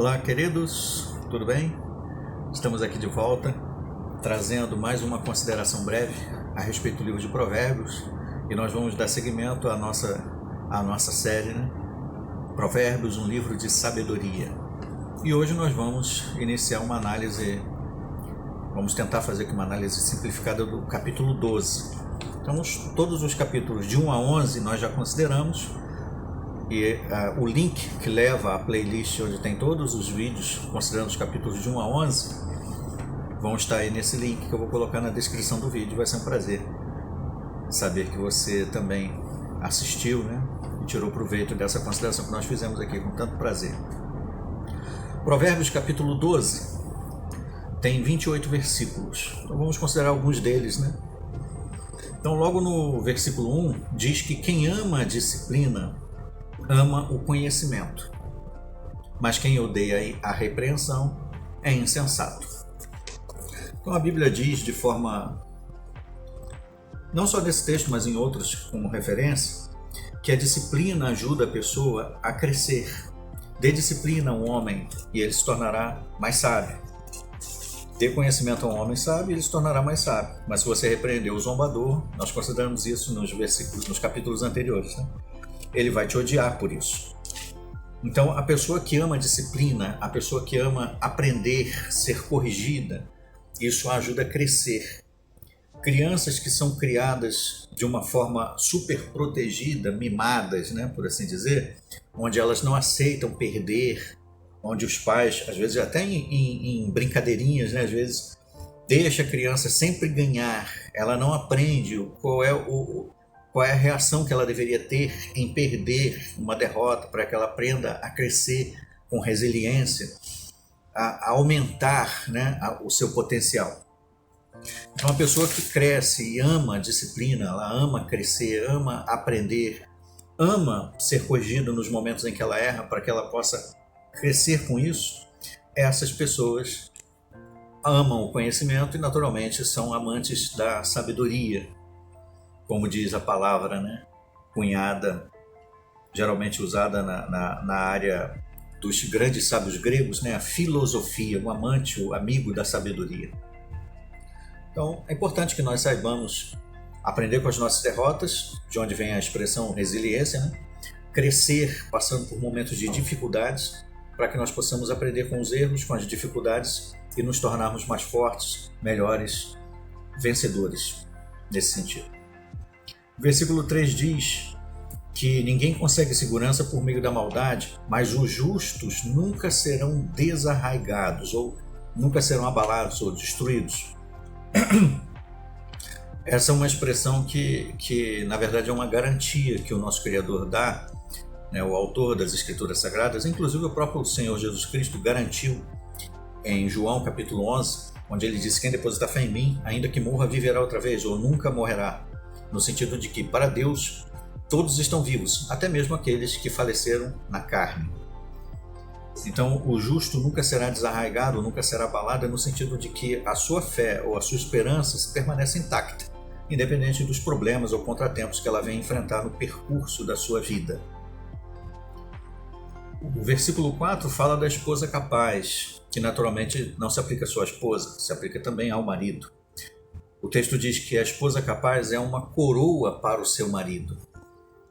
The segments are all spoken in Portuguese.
Olá, queridos, tudo bem? Estamos aqui de volta, trazendo mais uma consideração breve a respeito do livro de Provérbios, e nós vamos dar seguimento à nossa série, né? Provérbios, um livro de sabedoria. E hoje nós vamos iniciar uma análise, vamos tentar fazer aqui uma análise simplificada do capítulo 12. Então, todos os capítulos de 1 a 11 nós já consideramos, e o link que leva à playlist onde tem todos os vídeos, considerando os capítulos de 1 a 11, vão estar aí nesse link que eu vou colocar na descrição do vídeo. Vai ser um prazer saber que você também assistiu, né, e tirou proveito dessa consideração que nós fizemos aqui com tanto prazer. Provérbios capítulo 12 tem 28 versículos, então vamos considerar alguns deles, né? Então, logo no versículo 1 diz que quem ama a disciplina ama o conhecimento, mas quem odeia a repreensão é insensato. Então a Bíblia diz de forma, não só nesse texto, mas em outros como referência, que a disciplina ajuda a pessoa a crescer. Dê disciplina a um homem e ele se tornará mais sábio. Dê conhecimento a um homem sábio e ele se tornará mais sábio. Mas se você repreender o zombador, nós consideramos isso nos capítulos anteriores, né? Ele vai te odiar por isso. Então, a pessoa que ama a disciplina, a pessoa que ama aprender, ser corrigida, isso a ajuda a crescer. Crianças que são criadas de uma forma super protegida, mimadas, né, por assim dizer, onde elas não aceitam perder, onde os pais, às vezes até em brincadeirinhas, né, às vezes deixa a criança sempre ganhar, ela não aprende qual é a reação que ela deveria ter em perder uma derrota, para que ela aprenda a crescer com resiliência, a aumentar, né, o seu potencial. Então, uma pessoa que cresce e ama a disciplina, ela ama crescer, ama aprender, ama ser corrigida nos momentos em que ela erra, para que ela possa crescer com isso, essas pessoas amam o conhecimento e, naturalmente, são amantes da sabedoria. Como diz a palavra, né, cunhada, geralmente usada na área dos grandes sábios gregos, né, a filosofia, o amante, o amigo da sabedoria. Então, é importante que nós saibamos aprender com as nossas derrotas, de onde vem a expressão resiliência, né, crescer passando por momentos de dificuldades, para que nós possamos aprender com os erros, com as dificuldades e nos tornarmos mais fortes, melhores, vencedores nesse sentido. O versículo 3 diz que ninguém consegue segurança por meio da maldade, mas os justos nunca serão desarraigados, ou nunca serão abalados ou destruídos. Essa é uma expressão que na verdade é uma garantia que o nosso Criador dá, né, o autor das Escrituras Sagradas, inclusive o próprio Senhor Jesus Cristo garantiu em João capítulo 11, onde ele diz: quem depositar fé em mim, ainda que morra, viverá outra vez, ou nunca morrerá. No sentido de que, para Deus, todos estão vivos, até mesmo aqueles que faleceram na carne. Então, o justo nunca será desarraigado, nunca será abalado, no sentido de que a sua fé ou a sua esperança permanece intacta, independente dos problemas ou contratempos que ela vem enfrentar no percurso da sua vida. O versículo 4 fala da esposa capaz, que naturalmente não se aplica só à esposa, se aplica também ao marido. O texto diz que a esposa capaz é uma coroa para o seu marido,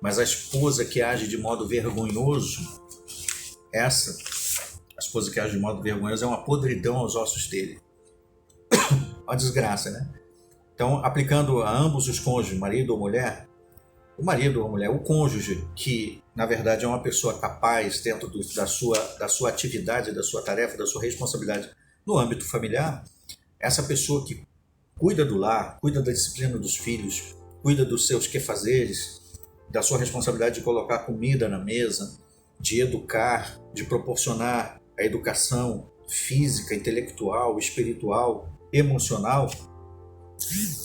mas a esposa que age de modo vergonhoso, a esposa que age de modo vergonhoso é uma podridão aos ossos dele. Uma desgraça, né? Então, aplicando a ambos os cônjuges, marido ou mulher, o cônjuge, que na verdade é uma pessoa capaz dentro da sua atividade, da sua tarefa, da sua responsabilidade no âmbito familiar, essa pessoa que cuida do lar, cuida da disciplina dos filhos, cuida dos seus quefazeres, da sua responsabilidade de colocar comida na mesa, de educar, de proporcionar a educação física, intelectual, espiritual, emocional.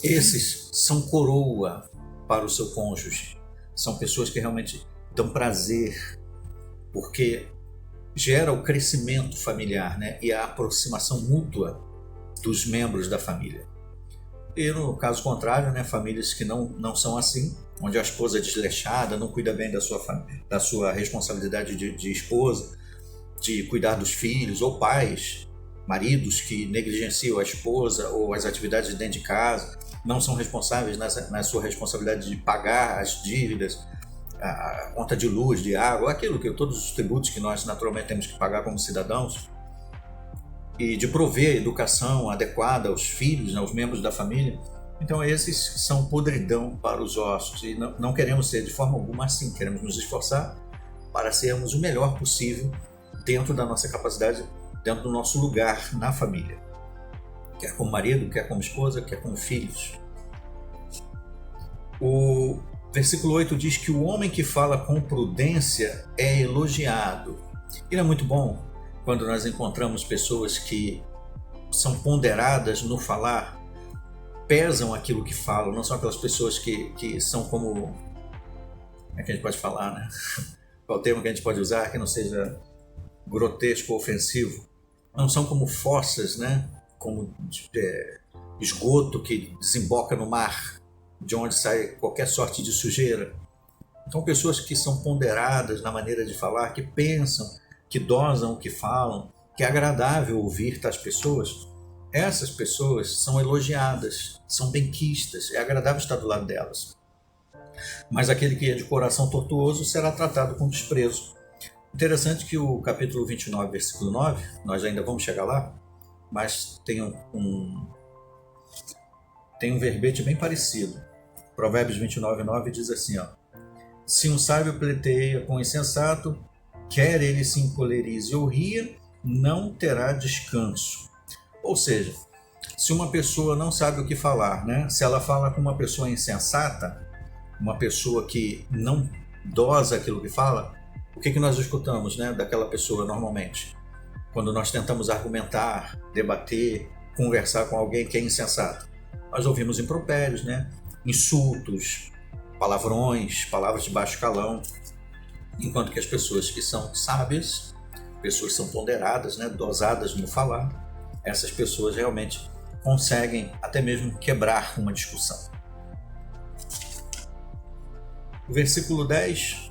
Esses são coroa para o seu cônjuge. São pessoas que realmente dão prazer, porque gera o crescimento familiar, né, e a aproximação mútua dos membros da família. E no caso contrário, né, famílias que não são assim, onde a esposa é desleixada, não cuida bem da sua responsabilidade de esposa, de cuidar dos filhos, ou pais, maridos que negligenciam a esposa ou as atividades de dentro de casa, não são responsáveis na sua responsabilidade de pagar as dívidas, a conta de luz, de água, aquilo que todos os tributos que nós naturalmente temos que pagar como cidadãos, e de prover educação adequada aos filhos, aos membros da família. Então esses são podridão para os ossos, e não queremos ser de forma alguma assim. Queremos nos esforçar para sermos o melhor possível dentro da nossa capacidade, dentro do nosso lugar na família, quer como marido, quer como esposa, quer como filhos. O versículo 8 diz que o homem que fala com prudência é elogiado. E não é muito bom quando nós encontramos pessoas que são ponderadas no falar, pesam aquilo que falam, não são aquelas pessoas que são como... Como é que a gente pode falar, né? Qual o termo que a gente pode usar que não seja grotesco ou ofensivo? Não são como fossas, né? Como esgoto que desemboca no mar, de onde sai qualquer sorte de sujeira. Então, pessoas que são ponderadas na maneira de falar, que pensam, que dosam o que falam, que é agradável ouvir tais pessoas, essas pessoas são elogiadas, são benquistas, é agradável estar do lado delas. Mas aquele que é de coração tortuoso será tratado com desprezo. Interessante que o capítulo 29, versículo 9, nós ainda vamos chegar lá, mas tem um verbete bem parecido. Provérbios 29, 9 diz assim, ó: se um sábio pleiteia com um insensato, quer ele se encolerize ou ria, não terá descanso. Ou seja, se uma pessoa não sabe o que falar, né? Se ela fala com uma pessoa insensata, uma pessoa que não dosa aquilo que fala, o que nós escutamos, né, daquela pessoa normalmente? Quando nós tentamos argumentar, debater, conversar com alguém que é insensato, nós ouvimos impropérios, né? Insultos, palavrões, palavras de baixo calão, enquanto que as pessoas que são sábias, pessoas que são ponderadas, né, dosadas no falar, essas pessoas realmente conseguem até mesmo quebrar uma discussão. O versículo 10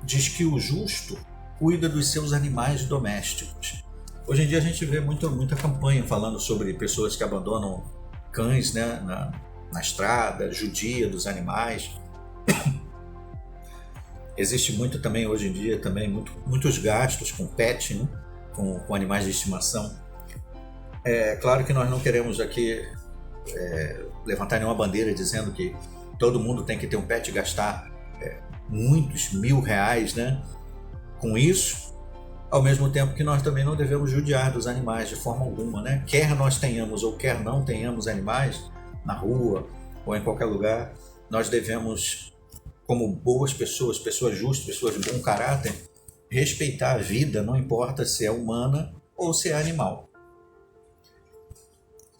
diz que o justo cuida dos seus animais domésticos. Hoje em dia a gente vê muita campanha falando sobre pessoas que abandonam cães, né, na estrada, judia dos animais. Existe muito também hoje em dia muitos gastos com pet, né, com animais de estimação. É claro que nós não queremos aqui levantar nenhuma bandeira dizendo que todo mundo tem que ter um pet e gastar muitos R$1.000, né, com isso, ao mesmo tempo que nós também não devemos judiar dos animais de forma alguma, né? Quer nós tenhamos ou quer não tenhamos animais na rua ou em qualquer lugar, nós devemos, como boas pessoas, pessoas justas, pessoas de bom caráter, respeitar a vida, não importa se é humana ou se é animal.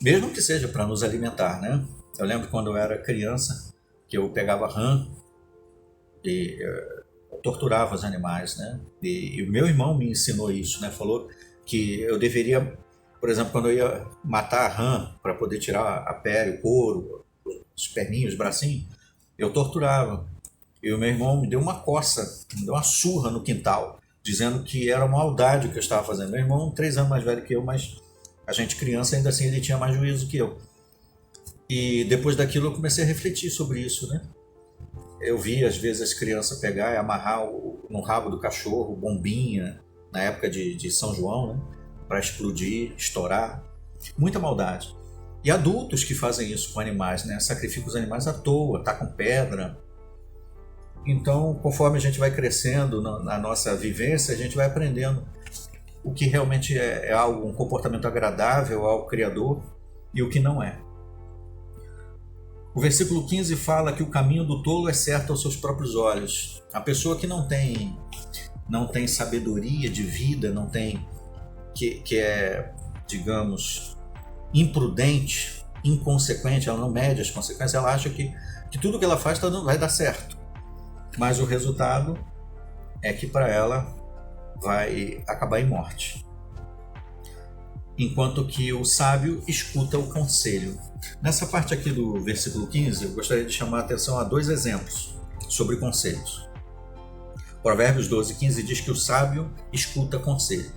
Mesmo que seja para nos alimentar, né? Eu lembro quando eu era criança que eu pegava rã e eu torturava os animais, né? E o meu irmão me ensinou isso, né? Falou que eu deveria, por exemplo, quando eu ia matar a rã para poder tirar a pele, o couro, os perninhos, os bracinhos, eu torturava. E o meu irmão me deu uma coça, me deu uma surra no quintal, dizendo que era maldade o que eu estava fazendo. Meu irmão, 3 anos mais velho que eu, mas a gente criança, ainda assim ele tinha mais juízo que eu. E depois daquilo eu comecei a refletir sobre isso, né? Eu vi às vezes as crianças pegar e amarrar no rabo do cachorro bombinha, na época de São João, né? Para explodir, estourar. Muita maldade. E adultos que fazem isso com animais, né? Sacrificam os animais à toa, tacam pedra. Então, conforme a gente vai crescendo na nossa vivência, a gente vai aprendendo o que realmente é algo, um comportamento agradável ao Criador e o que não é. O versículo 15 fala que o caminho do tolo é certo aos seus próprios olhos. A pessoa que não tem sabedoria de vida, não tem, que é, digamos, imprudente, inconsequente, ela não mede as consequências, ela acha que tudo que ela faz vai dar certo. Mas o resultado é que para ela vai acabar em morte. Enquanto que o sábio escuta o conselho. Nessa parte aqui do versículo 15, eu gostaria de chamar a atenção a 2 exemplos sobre conselhos. Provérbios 12, 15 diz que o sábio escuta conselho.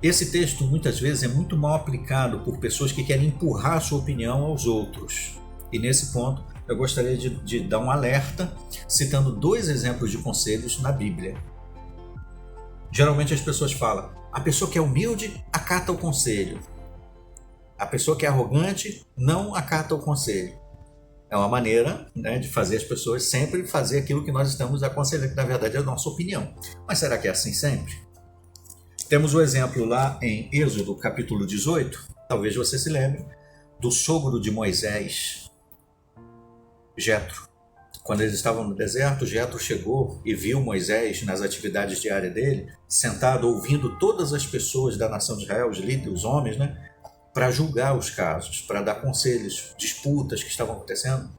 Esse texto muitas vezes é muito mal aplicado por pessoas que querem empurrar a sua opinião aos outros. E nesse ponto eu gostaria de dar um alerta citando 2 exemplos de conselhos na Bíblia. Geralmente as pessoas falam: a pessoa que é humilde acata o conselho. A pessoa que é arrogante não acata o conselho. É uma maneira, né, de fazer as pessoas sempre fazer aquilo que nós estamos aconselhando, que na verdade é a nossa opinião. Mas será que é assim sempre? Temos o exemplo lá em Êxodo, capítulo 18, talvez você se lembre, do sogro de Moisés, Jetro. Quando eles estavam no deserto, Jetro chegou e viu Moisés nas atividades diárias dele, sentado ouvindo todas as pessoas da nação de Israel, os líderes, os homens, né, para julgar os casos, para dar conselhos, disputas que estavam acontecendo.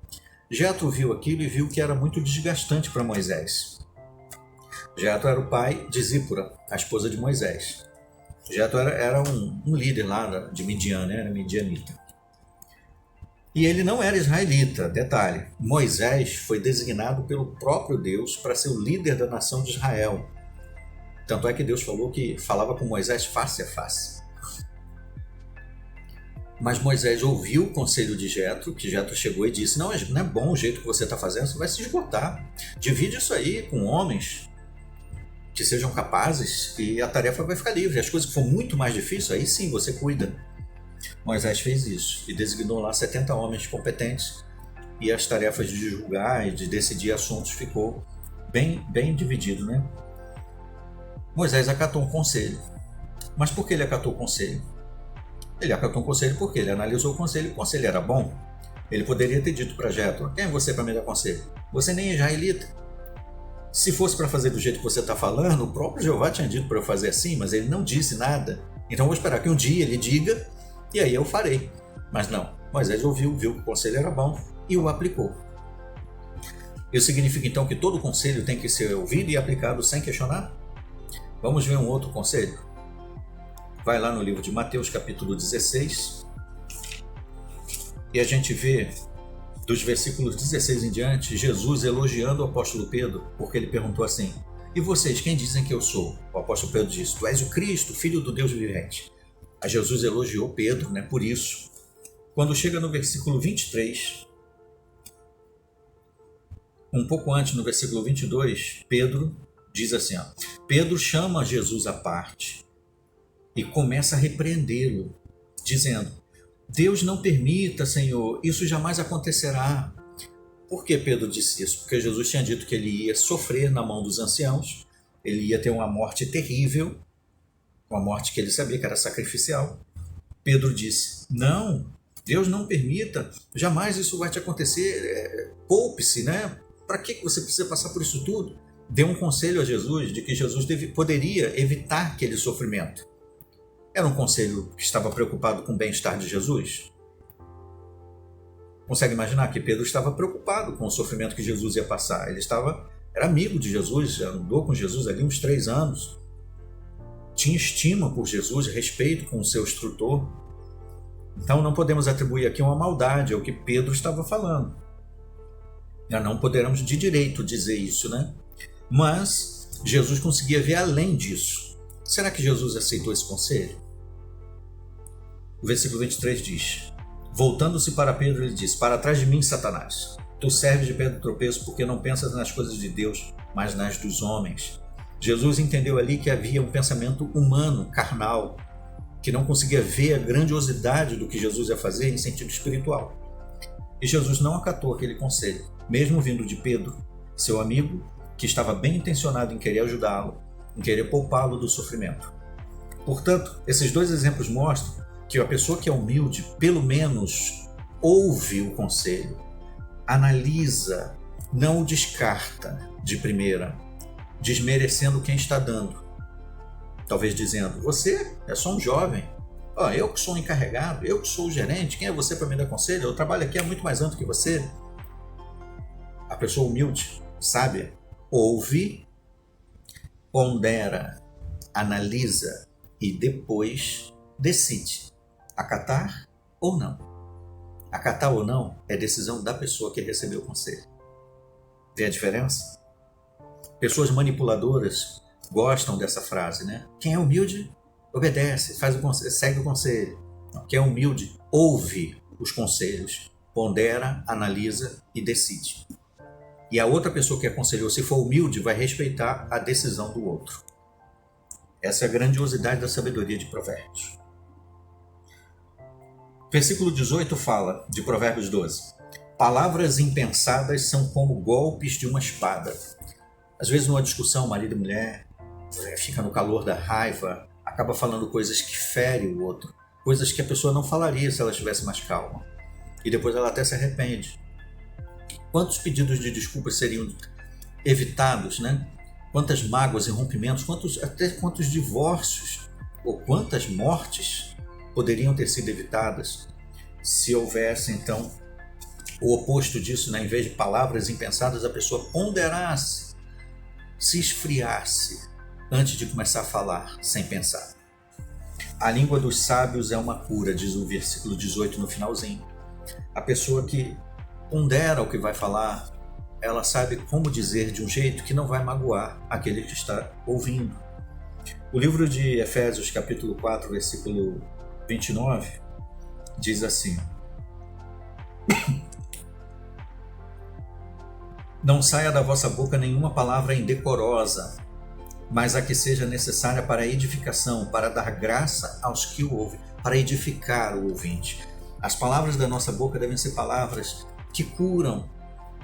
Jetro viu aquilo e viu que era muito desgastante para Moisés. Jetro era o pai de Zípora, a esposa de Moisés. Jetro era um líder lá de Midian, né, era midianita. E ele não era israelita, detalhe. Moisés foi designado pelo próprio Deus para ser o líder da nação de Israel. Tanto é que Deus falava com Moisés face a face. Mas Moisés ouviu o conselho de Jetro, que Jetro chegou e disse: não é bom o jeito que você está fazendo, você vai se esgotar. Divide isso aí com homens que sejam capazes e a tarefa vai ficar livre. As coisas que for muito mais difíceis, aí sim você cuida. Moisés fez isso e designou lá 70 homens competentes, e as tarefas de julgar e de decidir assuntos ficou bem dividido, né? Moisés acatou um conselho. Mas por que ele acatou o conselho? Ele acatou um conselho porque ele analisou o conselho era bom. Ele poderia ter dito para Jetro: quem é você para me dar conselho? Você nem é israelita. Se fosse para fazer do jeito que você está falando, o próprio Jeová tinha dito para eu fazer assim, mas ele não disse nada. Então eu vou esperar que um dia ele diga, e aí eu farei. Mas não, Moisés ouviu, viu que o conselho era bom e o aplicou. Isso significa então que todo conselho tem que ser ouvido e aplicado sem questionar? Vamos ver um outro conselho? Vai lá no livro de Mateus, capítulo 16, e a gente vê, dos versículos 16 em diante, Jesus elogiando o apóstolo Pedro, porque ele perguntou assim: e vocês, quem dizem que eu sou? O apóstolo Pedro disse: tu és o Cristo, filho do Deus vivente. Aí Jesus elogiou Pedro, né, por isso. Quando chega no versículo 23, um pouco antes, no versículo 22, Pedro diz assim, ó, Pedro chama Jesus à parte e começa a repreendê-lo, dizendo: Deus não permita, Senhor, isso jamais acontecerá. Por que Pedro disse isso? Porque Jesus tinha dito que ele ia sofrer na mão dos anciãos, ele ia ter uma morte terrível, uma morte que ele sabia que era sacrificial. Pedro disse: não, Deus não permita, jamais isso vai te acontecer, poupe-se, né? Para que você precisa passar por isso tudo? Deu um conselho a Jesus de que Jesus poderia evitar aquele sofrimento. Era um conselho que estava preocupado com o bem-estar de Jesus? Consegue imaginar que Pedro estava preocupado com o sofrimento que Jesus ia passar? Ele era amigo de Jesus, andou com Jesus ali uns 3 anos, tinha estima por Jesus, respeito com o seu instrutor. Então não podemos atribuir aqui uma maldade ao que Pedro estava falando. Não poderemos de direito dizer isso, né? Mas Jesus conseguia ver além disso. Será que Jesus aceitou esse conselho? O versículo 23 diz: voltando-se para Pedro, ele disse: para trás de mim, Satanás, tu serves de pedra de tropeço porque não pensas nas coisas de Deus, mas nas dos homens. Jesus entendeu ali que havia um pensamento humano, carnal, que não conseguia ver a grandiosidade do que Jesus ia fazer em sentido espiritual. E Jesus não acatou aquele conselho, mesmo vindo de Pedro, seu amigo, que estava bem intencionado em querer ajudá-lo, em querer poupá-lo do sofrimento. Portanto, esses 2 exemplos mostram que a pessoa que é humilde, pelo menos, ouve o conselho, analisa, não o descarta de primeira, desmerecendo quem está dando. Talvez dizendo: você é só um jovem, eu que sou o encarregado, eu que sou o gerente, quem é você para me dar conselho? Eu trabalho aqui há muito mais anos que você. A pessoa humilde, sábia, ouve, pondera, analisa e depois decide acatar ou não. Acatar ou não é decisão da pessoa que recebeu o conselho. Vê a diferença? Pessoas manipuladoras gostam dessa frase, né? Quem é humilde obedece, faz o conselho, segue o conselho. Quem é humilde, ouve os conselhos, pondera, analisa e decide. E a outra pessoa que aconselhou, se for humilde, vai respeitar a decisão do outro. Essa é a grandiosidade da sabedoria de Provérbios. Versículo 18 fala, de Provérbios 12, palavras impensadas são como golpes de uma espada. Às vezes numa discussão, marido e mulher, fica no calor da raiva, acaba falando coisas que ferem o outro, coisas que a pessoa não falaria se ela estivesse mais calma. E depois ela até se arrepende. Quantos pedidos de desculpas seriam evitados, né? Quantas mágoas e rompimentos, quantos divórcios ou quantas mortes poderiam ter sido evitadas se houvesse, então, o oposto disso, né? Em vez de palavras impensadas, a pessoa ponderasse, se esfriasse antes de começar a falar, sem pensar. A língua dos sábios é uma cura, diz o versículo 18 no finalzinho. A pessoa que pondera o que vai falar, ela sabe como dizer de um jeito que não vai magoar aquele que está ouvindo. O livro de Efésios, capítulo 4, versículo 29, diz assim: não saia da vossa boca nenhuma palavra indecorosa, mas a que seja necessária para a edificação, para dar graça aos que o ouvem, para edificar o ouvinte. As palavras da nossa boca devem ser palavras que curam,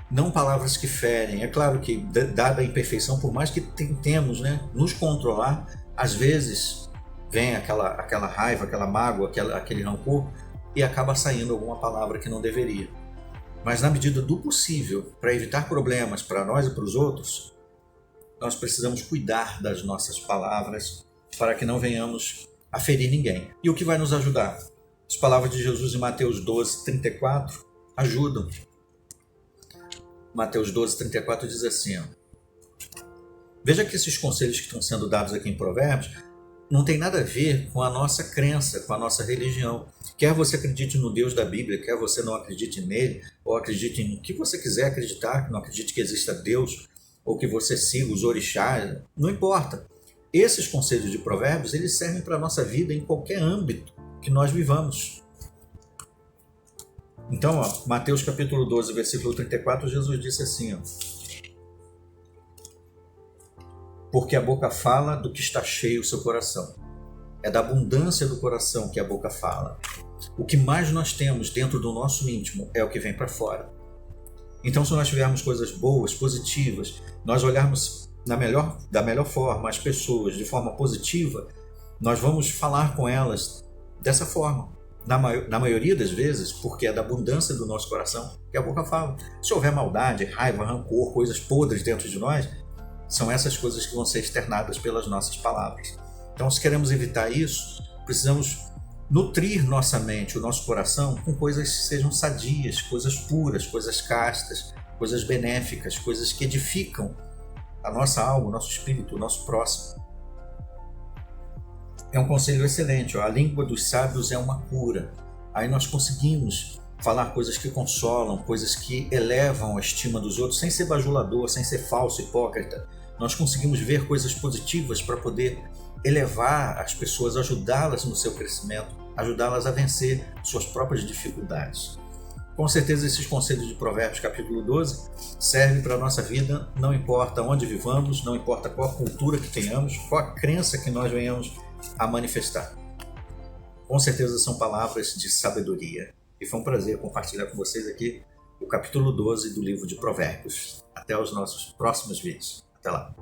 não palavras que ferem. É claro que, dada a imperfeição, por mais que tentemos, né, nos controlar, às vezes vem aquela raiva, aquela mágoa, aquele rancor e acaba saindo alguma palavra que não deveria. Mas na medida do possível, para evitar problemas para nós e para os outros, nós precisamos cuidar das nossas palavras para que não venhamos a ferir ninguém. E o que vai nos ajudar? As palavras de Jesus em Mateus 12, 34 ajudam. Mateus 12, 34 diz assim, ó, veja que esses conselhos que estão sendo dados aqui em Provérbios não tem nada a ver com a nossa crença, com a nossa religião. Quer você acredite no Deus da Bíblia, quer você não acredite nele, ou acredite em o que você quiser acreditar, que não acredite que exista Deus, ou que você siga os orixás, não importa. Esses conselhos de Provérbios, eles servem para a nossa vida em qualquer âmbito que nós vivamos. Então, ó, Mateus capítulo 12, versículo 34, Jesus disse assim, ó, porque a boca fala do que está cheio o seu coração. É da abundância do coração que a boca fala. O que mais nós temos dentro do nosso íntimo é o que vem para fora. Então, se nós tivermos coisas boas, positivas, nós olharmos da melhor forma as pessoas de forma positiva, nós vamos falar com elas dessa forma. Na maioria das vezes, porque é da abundância do nosso coração que a boca fala. Se houver maldade, raiva, rancor, coisas podres dentro de nós, são essas coisas que vão ser externadas pelas nossas palavras. Então, se queremos evitar isso, precisamos nutrir nossa mente, o nosso coração, com coisas que sejam sadias, coisas puras, coisas castas, coisas benéficas, coisas que edificam a nossa alma, o nosso espírito, o nosso próximo. É um conselho excelente, ó. A língua dos sábios é uma cura. Aí nós conseguimos falar coisas que consolam, coisas que elevam a estima dos outros, sem ser bajulador, sem ser falso, hipócrita. Nós conseguimos ver coisas positivas para poder elevar as pessoas, ajudá-las no seu crescimento, ajudá-las a vencer suas próprias dificuldades. Com certeza esses conselhos de Provérbios capítulo 12 servem para a nossa vida, não importa onde vivamos, não importa qual a cultura que tenhamos, qual a crença que nós venhamos a manifestar. Com certeza são palavras de sabedoria. E foi um prazer compartilhar com vocês aqui o capítulo 12 do livro de Provérbios. Até os nossos próximos vídeos. Até lá.